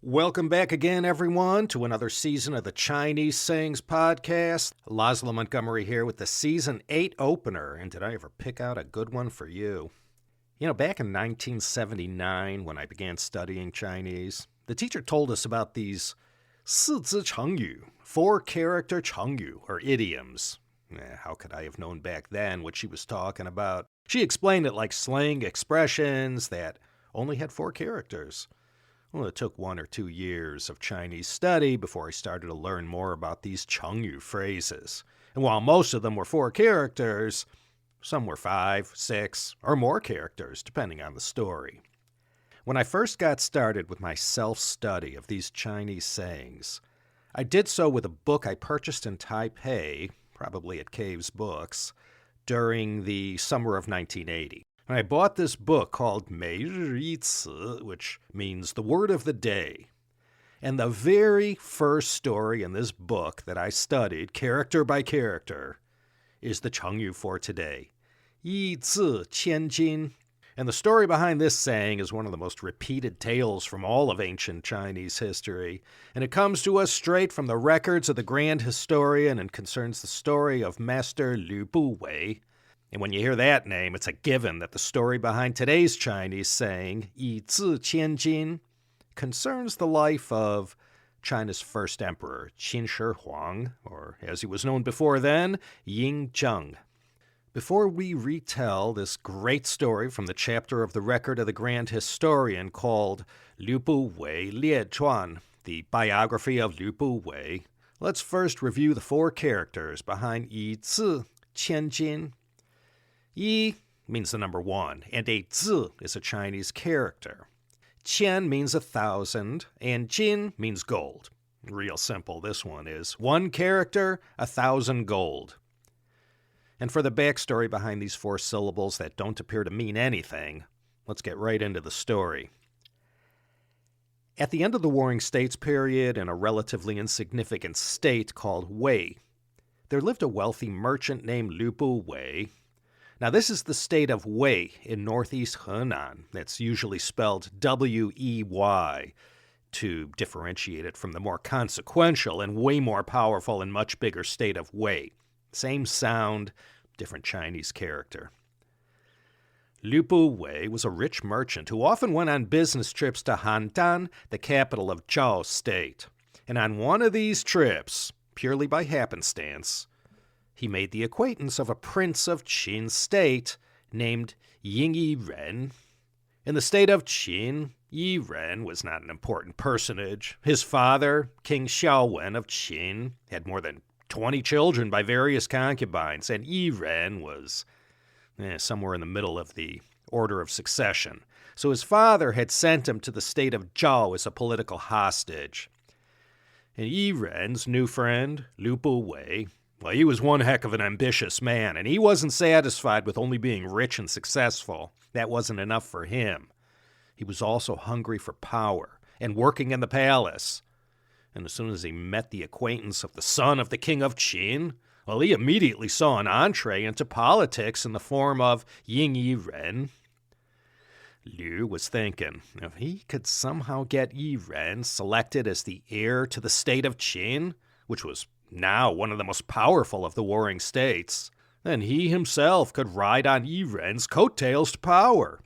Welcome back again, everyone, to another season of the Chinese Sayings Podcast. Laszlo Montgomery here with the Season 8 opener, and did I ever pick out a good one for you? You know, back in 1979, when I began studying Chinese, the teacher told us about these 四字 chengyu, four-character chengyu, or idioms. How could I have known back then what she was talking about? She explained it like slang expressions that only had four characters. Well, it took 1 or 2 years of Chinese study before I started to learn more about these chengyu phrases. And while most of them were four characters, some were 5, 6, or more characters, depending on the story. When I first got started with my self-study of these Chinese sayings, I did so with a book I purchased in Taipei, probably at Caves Books, during the summer of 1980. I bought this book called 每日一词, which means the word of the day. And the very first story in this book that I studied, character by character, is the chengyu for today. 一字千金. And the story behind this saying is one of the most repeated tales from all of ancient Chinese history. And it comes to us straight from the records of the grand historian and concerns the story of Master Lü Buwei. And when you hear that name, it's a given that the story behind today's Chinese saying, 一字千金, concerns the life of China's first emperor, Qin Shi, or as he was known before then, Ying Zheng. Before we retell this great story from the chapter of the record of the grand historian called Lü Buwei Lie Chuan, the biography of Lü Buwei, let's first review the four characters behind 一字千金. 一 means the number 1, and a 字 is a Chinese character. 千 means 1,000, and 金 means gold. Real simple, this one is. 1 character, 1,000 gold. And for the backstory behind these 4 syllables that don't appear to mean anything, let's get right into the story. At the end of the Warring States period, in a relatively insignificant state called Wei, there lived a wealthy merchant named Lü Buwei. Now, this is the state of Wei in northeast Henan. That's usually spelled W-E-Y to differentiate it from the more consequential and way more powerful and much bigger state of Wei. Same sound, different Chinese character. Lü Buwei was a rich merchant who often went on business trips to Handan, the capital of Zhao state. And on one of these trips, purely by happenstance, he made the acquaintance of a prince of Qin State named Ying Yiren. In the state of Qin, Yiren was not an important personage. His father, King Xiaowen of Qin, had more than 20 children by various concubines, and Yiren was somewhere in the middle of the order of succession. So his father had sent him to the state of Zhao as a political hostage. And Yiren's new friend, Lü Buwei, well, he was one heck of an ambitious man, and he wasn't satisfied with only being rich and successful. That wasn't enough for him. He was also hungry for power and working in the palace. And as soon as he met the acquaintance of the son of the king of Qin, well, he immediately saw an entree into politics in the form of Ying Yiren. Lü was thinking, if he could somehow get Yiren selected as the heir to the state of Qin, which was now one of the most powerful of the warring states, then he himself could ride on Yiren's coattails to power.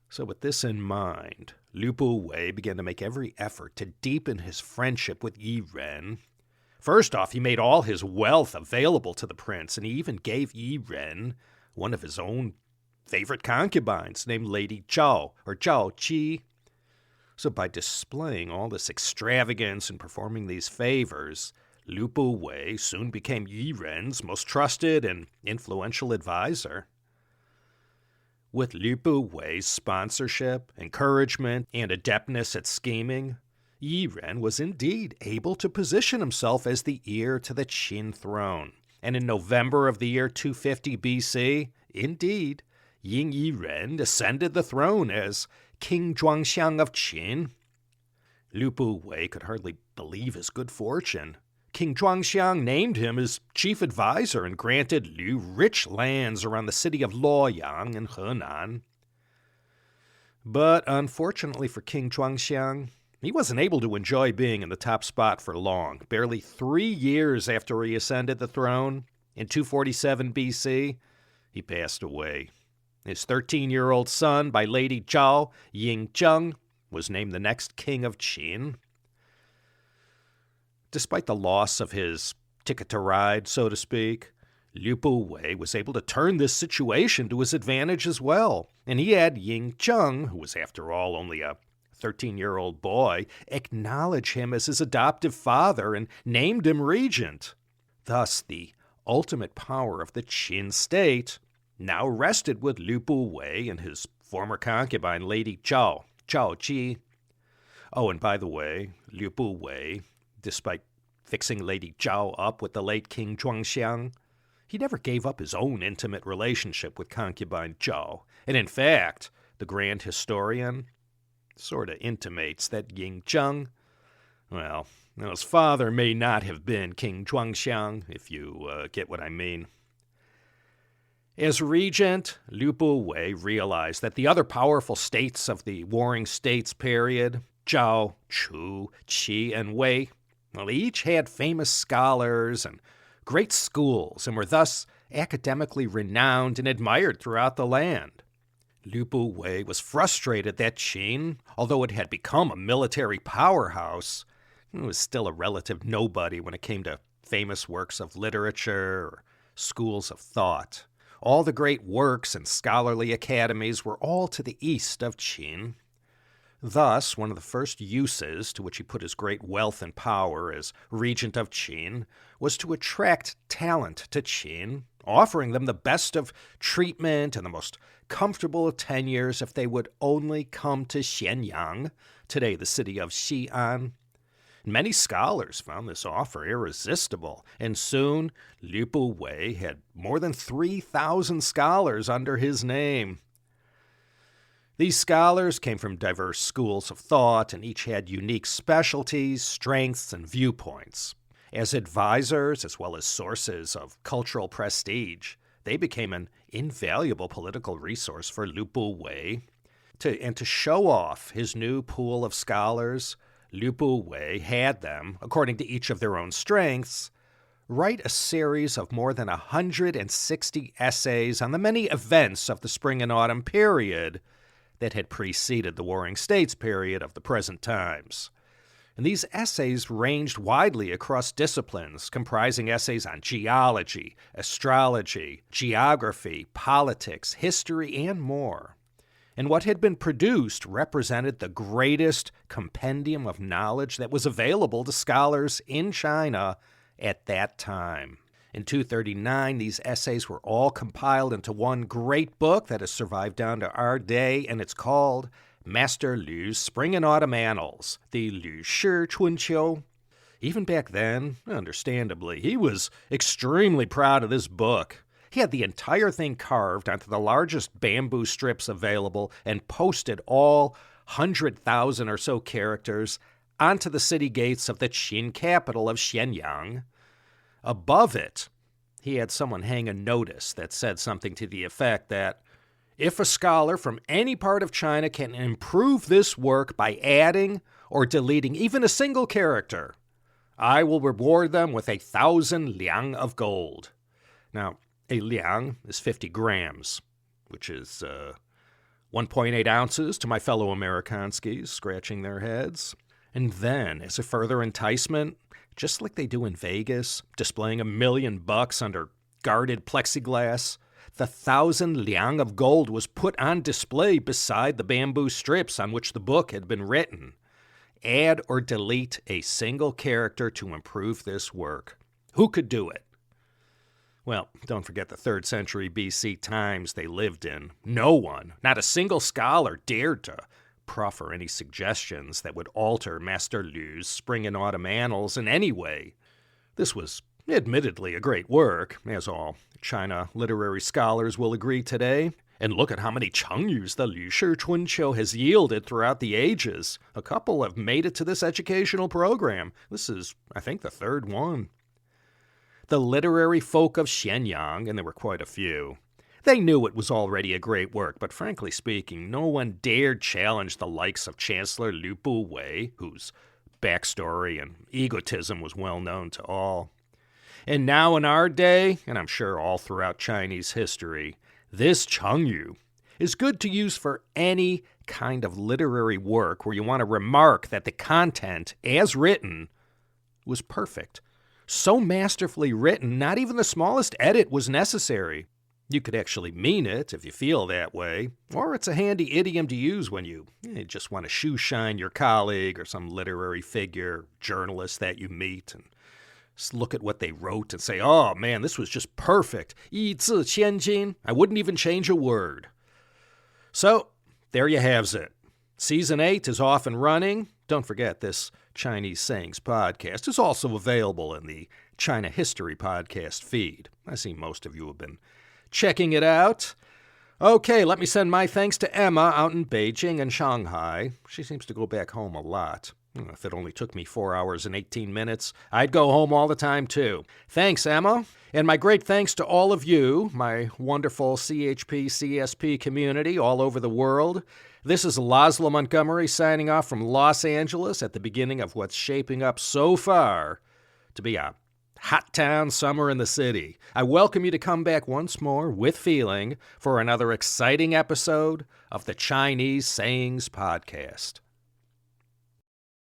So with this in mind, Lü Buwei began to make every effort to deepen his friendship with Yiren. First off, he made all his wealth available to the prince, and he even gave Yiren one of his own favorite concubines named Lady Zhao, or Zhao Qi. So by displaying all this extravagance and performing these favors, Lü Buwei soon became Yiren's most trusted and influential advisor. With Lü Buwei's sponsorship, encouragement, and adeptness at scheming, Yiren was indeed able to position himself as the heir to the Qin throne. And in November of the year 250 BC, indeed, Ying Yiren ascended the throne as King Zhuangxiang of Qin. Lü Buwei could hardly believe his good fortune. King Zhuangxiang named him his chief advisor and granted Lü rich lands around the city of Luoyang in Henan. But unfortunately for King Zhuangxiang, He wasn't able to enjoy being in the top spot for long. Barely 3 years after he ascended the throne, in 247 BC, he passed away. His 13-year-old son by Lady Zhao, Yingzheng, was named the next king of Qin. Despite the loss of his ticket to ride, so to speak, Lü Buwei was able to turn this situation to his advantage as well, and he had Yingzheng, who was after all only a 13-year-old boy, acknowledge him as his adoptive father and named him regent. Thus, the ultimate power of the Qin State now rested with Lü Buwei and his former concubine, Lady Zhao, Zhao Ji. Oh, and by the way, Lü Buwei, despite fixing Lady Zhao up with the late King Zhuangxiang, he never gave up his own intimate relationship with concubine Zhao. And in fact, the grand historian sort of intimates that Yingzheng, well, his father may not have been King Zhuangxiang, if you get what I mean. As regent, Lü Buwei realized that the other powerful states of the Warring States period, Zhao, Chu, Qi, and Wei, well, they each had famous scholars and great schools and were thus academically renowned and admired throughout the land. Lü Buwei was frustrated that Qin, although it had become a military powerhouse, it was still a relative nobody when it came to famous works of literature or schools of thought. All the great works and scholarly academies were all to the east of Qin. Thus, one of the first uses to which he put his great wealth and power as regent of Qin was to attract talent to Qin, offering them the best of treatment and the most comfortable tenures if they would only come to Xianyang, today the city of Xi'an. Many scholars found this offer irresistible, and soon Lü Buwei had more than 3,000 scholars under his name. These scholars came from diverse schools of thought, and each had unique specialties, strengths, and viewpoints. As advisors, as well as sources of cultural prestige, they became an invaluable political resource for Lü Buwei. To show off his new pool of scholars, Lü Buwei had them, according to each of their own strengths, write a series of more than 160 essays on the many events of the spring and autumn period that had preceded the Warring States period of the present times. And these essays ranged widely across disciplines, comprising essays on geology, astrology, geography, politics, history, and more. And what had been produced represented the greatest compendium of knowledge that was available to scholars in China at that time. In 239, these essays were all compiled into one great book that has survived down to our day, and it's called Master Lü's Spring and Autumn Annals, the Lü Shi Chunqiu. Even back then, understandably, he was extremely proud of this book. He had the entire thing carved onto the largest bamboo strips available and posted all 100,000 or so characters onto the city gates of the Qin capital of Xianyang. Above it, he had someone hang a notice that said something to the effect that if a scholar from any part of China can improve this work by adding or deleting even a single character, I will reward them with 1,000 liang of gold. Now, a liang is 50 grams, which is 1.8 ounces to my fellow Amerikanskis scratching their heads. And then, as a further enticement, just like they do in Vegas, displaying $1 million under guarded plexiglass, the 1,000 liang of gold was put on display beside the bamboo strips on which the book had been written. Add or delete a single character to improve this work. Who could do it? Well, don't forget the 3rd century BC times they lived in. No one, not a single scholar, dared to proffer any suggestions that would alter Master Lü's Spring and Autumn Annals in any way. This was admittedly a great work, as all China literary scholars will agree today. And look at how many chengyus the Lü Shi Chunqiu has yielded throughout the ages. A couple have made it to this educational program. This is, I think, the 3rd one. The literary folk of Xianyang, and there were quite a few, They knew it was already a great work, but frankly speaking, no one dared challenge the likes of Chancellor Lü Buwei, whose backstory and egotism was well known to all. And now in our day, and I'm sure all throughout Chinese history, this chengyu is good to use for any kind of literary work where you want to remark that the content, as written, was perfect. So masterfully written, not even the smallest edit was necessary. You could actually mean it if you feel that way, or it's a handy idiom to use when you just want to shoe-shine your colleague or some literary figure, journalist that you meet, and look at what they wrote and say, oh man, this was just perfect. 一字千金. I wouldn't even change a word. So, there you have it. Season 8 is off and running. Don't forget, this Chinese Sayings podcast is also available in the China History podcast feed. I see most of you have been checking it out. Okay, let me send my thanks to Emma out in Beijing and Shanghai. She seems to go back home a lot. If it only took me 4 hours and 18 minutes, I'd go home all the time too. Thanks, Emma. And my great thanks to all of you, my wonderful CHP, CSP community all over the world. This is Laszlo Montgomery signing off from Los Angeles at the beginning of what's shaping up so far to be a hot town summer in the city. I welcome you to come back once more with feeling for another exciting episode of the Chinese Sayings Podcast.